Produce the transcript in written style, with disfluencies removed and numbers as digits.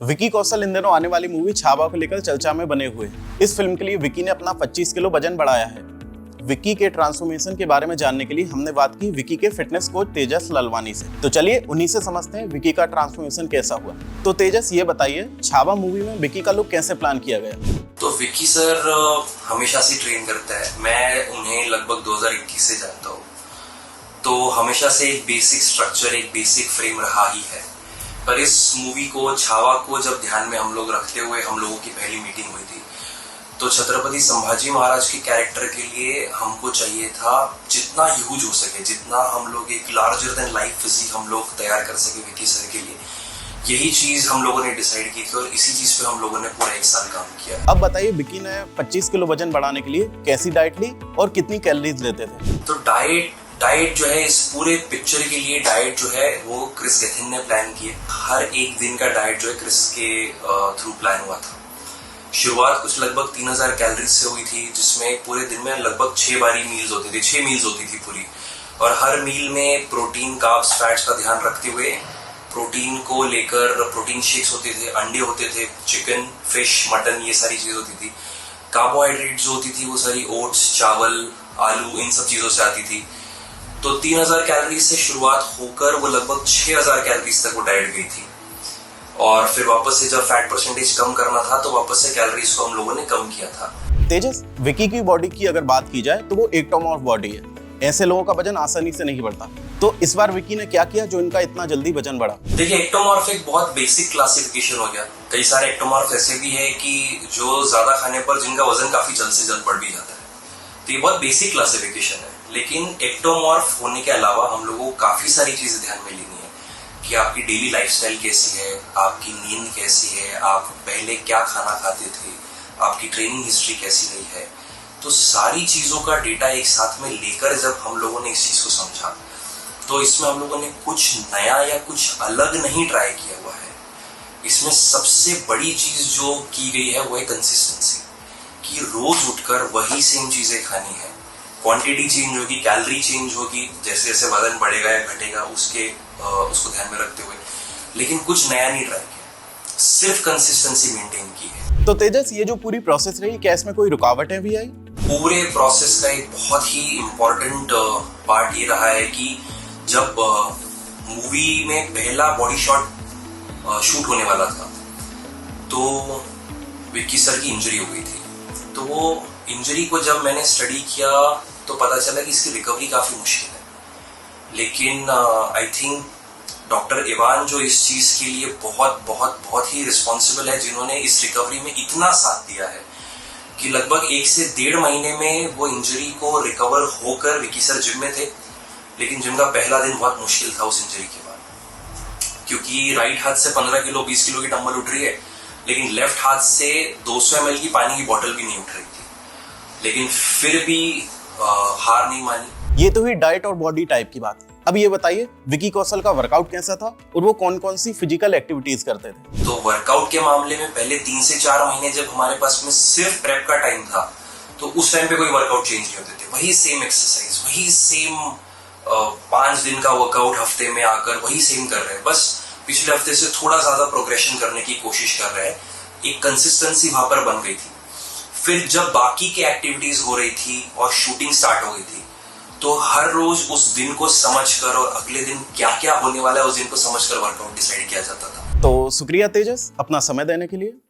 विकी कौशल इन दिनों आने वाली मूवी छावा को लेकर चर्चा में बने हुए हैं। इस फिल्म के लिए विकी ने अपना 25 किलो वजन बढ़ाया है। विकी के ट्रांसफॉर्मेशन के बारे में जानने के लिए हमने बात की विकी के फिटनेस कोच तेजस ललवानी से। तो चलिए उन्हीं से समझते हैं विकी का ट्रांसफॉर्मेशन कैसा हुआ। तो तेजस ये बताइए, छावा मूवी में विकी का लुक कैसे प्लान किया गया? तो विकी सर हमेशा से ट्रेन करता है। मैं उन्हें लगभग 2021 से जानता हूँ, तो हमेशा से एक बेसिक स्ट्रक्चर, एक बेसिक फ्रेम रहा ही है। पर इस मूवी को, छावा को जब ध्यान में हम लोग रखते हुए हम लोगों की पहली मीटिंग हुई थी, तो छत्रपति संभाजी महाराज के कैरेक्टर के लिए हमको चाहिए था जितना ह्यूज हो सके, जितना हम लोग एक लार्जर देन लाइफ फिजिक हम लोग तैयार कर सके विकी सर के लिए। यही चीज हम लोगों ने डिसाइड की थी और इसी चीज पे हम लोगों ने पूरा 1 साल काम किया। अब बताइए, विकी ने 25 किलो वजन बढ़ाने के लिए कैसी डाइट ली और कितनी कैलोरीज लेते थे? तो डाइट जो है, इस पूरे पिक्चर के लिए डाइट जो है वो क्रिस गेथिन ने प्लान की है। हर एक दिन का डाइट जो है क्रिस के थ्रू प्लान हुआ था। शुरुआत कुछ लगभग 3000 कैलोरीज से हुई थी, जिसमें पूरे दिन में लगभग 6 बारी मील्स होती थी, 6 मील्स होती थी पूरी। और हर मील में प्रोटीन, कार्ब्स, फैट्स का ध्यान रखते हुए प्रोटीन को लेकर प्रोटीन शेक्स होते थे, अंडे होते थे, चिकन, फिश, मटन, ये सारी चीज होती थी। कार्बोहाइड्रेट जो होती थी वो सारी ओट्स, चावल, आलू, इन सब चीजों से आती थी। तो 3000 कैलोरीज से शुरुआत होकर वो लगभग 6000 कैलोरीज तक वो डाइट गई थी। और फिर वापस से जब फैट परसेंटेज कम करना था तो वापस से कैलोरीज को हम लोगों ने कम किया था। तेजस, विकी की बॉडी की अगर बात की जाए तो वो एक्टोमॉर्फ बॉडी है। ऐसे लोगों का वजन आसानी से नहीं बढ़ता। तो इस बार विकी ने क्या किया जो इनका इतना जल्दी वजन बढ़ा? देखिए, एक्टोमॉर्फ एक बहुत बेसिक क्लासिफिकेशन हो गया। कई सारे एक्टोमॉर्फ ऐसे भी है कि जो ज्यादा खाने पर जिनका वजन काफी जल्द से जल्द बढ़ भी जाता है। तो ये बहुत बेसिक क्लासिफिकेशन है। लेकिन एक्टोमॉर्फ होने के अलावा हम लोगों को काफी सारी चीजें ध्यान में लेनी है कि आपकी डेली लाइफस्टाइल कैसी है, आपकी नींद कैसी है, आप पहले क्या खाना खाते थे, आपकी ट्रेनिंग हिस्ट्री कैसी रही है। तो सारी चीजों का डेटा एक साथ में लेकर जब हम लोगों ने इस चीज को समझा, तो इसमें हम लोगों ने कुछ नया या कुछ अलग नहीं ट्राई किया हुआ है। इसमें सबसे बड़ी चीज जो की गई है वो है कंसिस्टेंसी, कि रोज उठकर वही सेम चीजें खानी है। क्वांटिटी चेंज होगी, कैलोरी चेंज होगी, जैसे जैसे वजन बढ़ेगा या घटेगा उसको ध्यान में रखते हुए, लेकिन कुछ नया नहीं ट्राई किया, सिर्फ कंसिस्टेंसी मेंटेन की है। तो तेजस, ये जो पूरी प्रोसेस रही, क्या इसमें कोई रुकावटें भी आई? पूरे प्रोसेस का एक बहुत ही इम्पोर्टेंट पार्ट ये रहा है कि जब मूवी में पहला बॉडी शॉट शूट होने वाला था, तो विक्की सर की इंजरी हो गई थी। तो वो इंजरी को जब मैंने स्टडी किया तो पता चला कि इसकी रिकवरी काफी मुश्किल है। लेकिन आई थिंक डॉक्टर इवान जो इस चीज के लिए बहुत बहुत बहुत ही रिस्पॉन्सिबल है, जिन्होंने इस रिकवरी में इतना साथ दिया है कि लगभग 1 से 1.5 महीने में वो इंजरी को रिकवर होकर विकी सर जिम में थे। लेकिन जिम का पहला दिन बहुत मुश्किल था उस इंजरी के बाद, क्योंकि राइट हाथ से 15 किलो 20 किलो की डंबल उठ रही है, लेकिन लेफ्ट हाथ से 200 ml की पानी की बोतल भी नहीं उठ रही थी। लेकिन फिर भी हार नहीं मानी। ये तो हुई डाइट और बॉडी टाइप की बात। अब ये बताइए, विकी कौशल का वर्कआउट कैसा था और वो कौन कौन सी फिजिकल एक्टिविटीज करते थे? तो वर्कआउट के मामले में पहले 3 से 4 महीने जब हमारे पास में सिर्फ प्रेप का टाइम था, तो उस टाइम पे कोई वर्कआउट चेंज नहीं होते थे। वही सेम एक्सरसाइज, वही सेम 5 दिन का वर्कआउट हफ्ते में आकर वही सेम कर रहे हैं। बस पिछले हफ्ते से थोड़ा ज्यादा प्रोग्रेशन करने की कोशिश कर रहे हैं। एक कंसिस्टेंसी वहां पर बन गई थी। फिर जब बाकी की एक्टिविटीज हो रही थी और शूटिंग स्टार्ट हो गई थी, तो हर रोज उस दिन को समझकर और अगले दिन क्या क्या होने वाला है उस दिन को समझकर वर्कआउट डिसाइड किया जाता था। तो शुक्रिया तेजस, अपना समय देने के लिए।